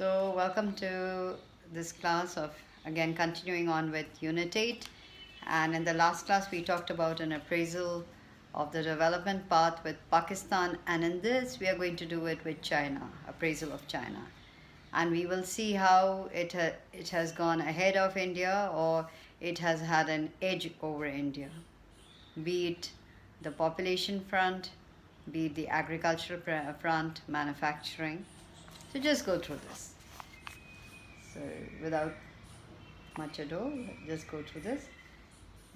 So, welcome to this class of again continuing on with Unit 8. And in the last class, we talked about an appraisal of the development path with Pakistan, and in this, we are going to do it with China, appraisal of China. And we will see how it has gone ahead of India, or it has had an edge over India, be it the population front, be it the agricultural front, manufacturing. So, just go through this. So without much ado, just go through this.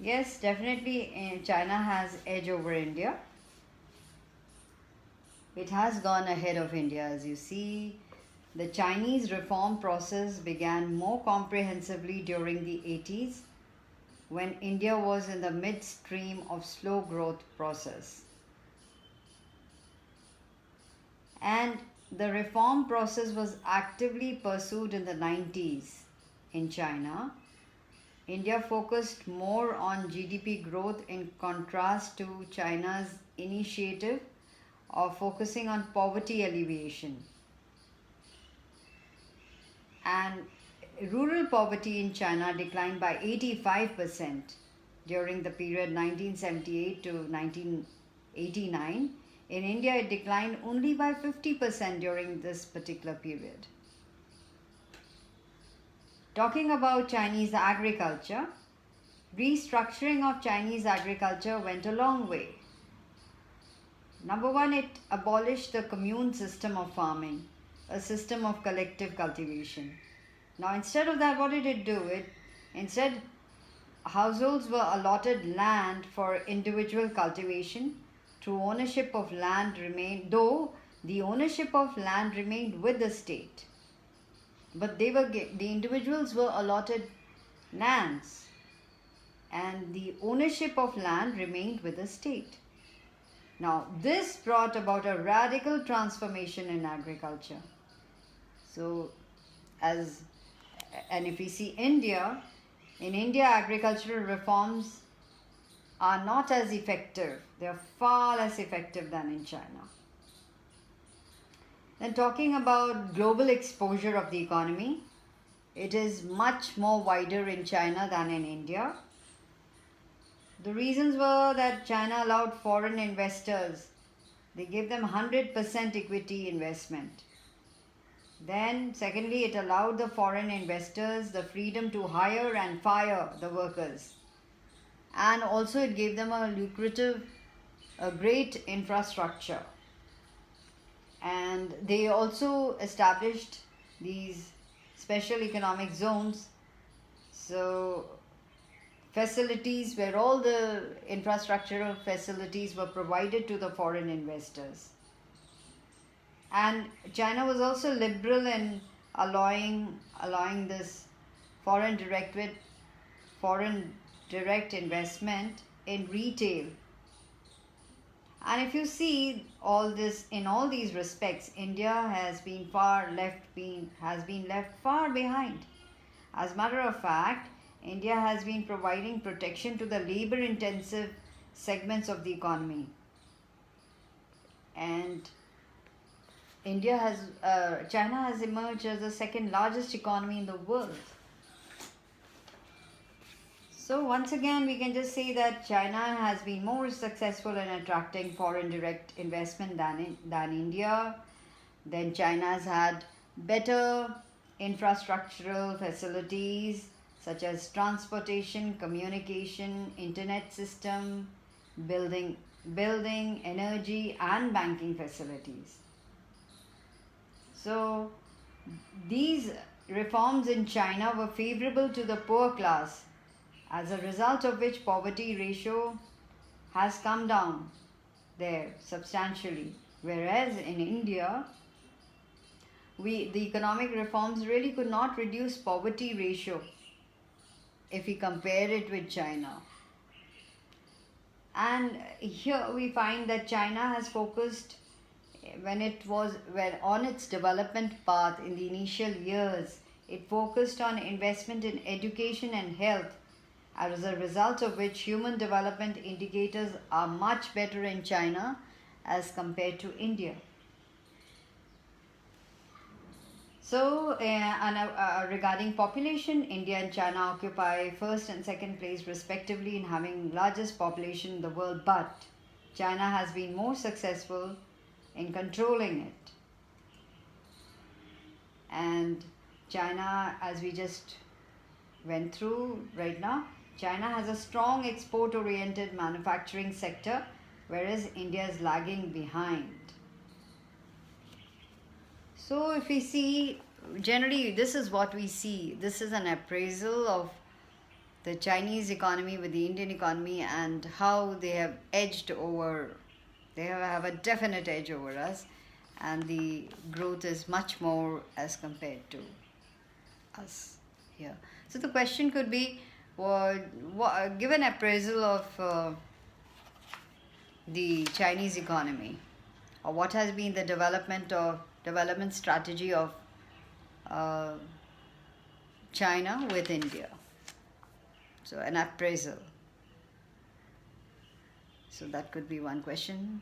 Yes, definitely China has edge over India. It has gone ahead of India, as you see. The Chinese reform process began more comprehensively during the 80s when India was in the midstream of slow growth process. And the reform process was actively pursued in the 90s in China. India focused more on GDP growth in contrast to China's initiative of focusing on poverty alleviation. And rural poverty in China declined by 85% during the period 1978 to 1989. In India, it declined only by 50% during this particular period. Talking about Chinese agriculture, restructuring of Chinese agriculture went a long way. Number one, it abolished the commune system of farming, a system of collective cultivation. Now, instead of that, what did it do? Instead, households were allotted land for individual cultivation. Through ownership of land remained, though the ownership of land remained with the state, but the individuals were allotted lands, and the ownership of land remained with the state. Now, this brought about a radical transformation in agriculture. So, and if we see India, in India, agricultural reforms are not as effective. They are far less effective than in China. Then talking about global exposure of the economy, it is much more wider in China than in India. The reasons were that China allowed foreign investors. They gave them 100% equity investment. Then secondly, it allowed the foreign investors the freedom to hire and fire the workers. And also it gave them a great infrastructure. And they also established these special economic zones. So facilities where all the infrastructural facilities were provided to the foreign investors. And China was also liberal in allowing this foreign direct investment in retail. And if you see all this, in all these respects, India has been left far behind. As a matter of fact, India has been providing protection to the labor intensive segments of the economy. And China has emerged as the second largest economy in the world. So once again, we can just say that China has been more successful in attracting foreign direct investment than India. Then China has had better infrastructural facilities such as transportation, communication, internet system, building, energy and banking facilities. So these reforms in China were favorable to the poor class, as a result of which poverty ratio has come down there substantially. Whereas in India, the economic reforms really could not reduce poverty ratio if we compare it with China. And here we find that China has focused when on its development path in the initial years, it focused on investment in education and health, as a result of which human development indicators are much better in China as compared to India. So, regarding population, India and China occupy first and second place respectively in having largest population in the world, but China has been more successful in controlling it. And China, as we just went through right now, China has a strong export-oriented manufacturing sector, whereas India is lagging behind. So if we see, generally this is what we see. This is an appraisal of the Chinese economy with the Indian economy and how they have edged over, they have a definite edge over us, and the growth is much more as compared to us here. So the question could be, give an appraisal of the Chinese economy, or what has been the development strategy of China with India. So an appraisal. So that could be one question.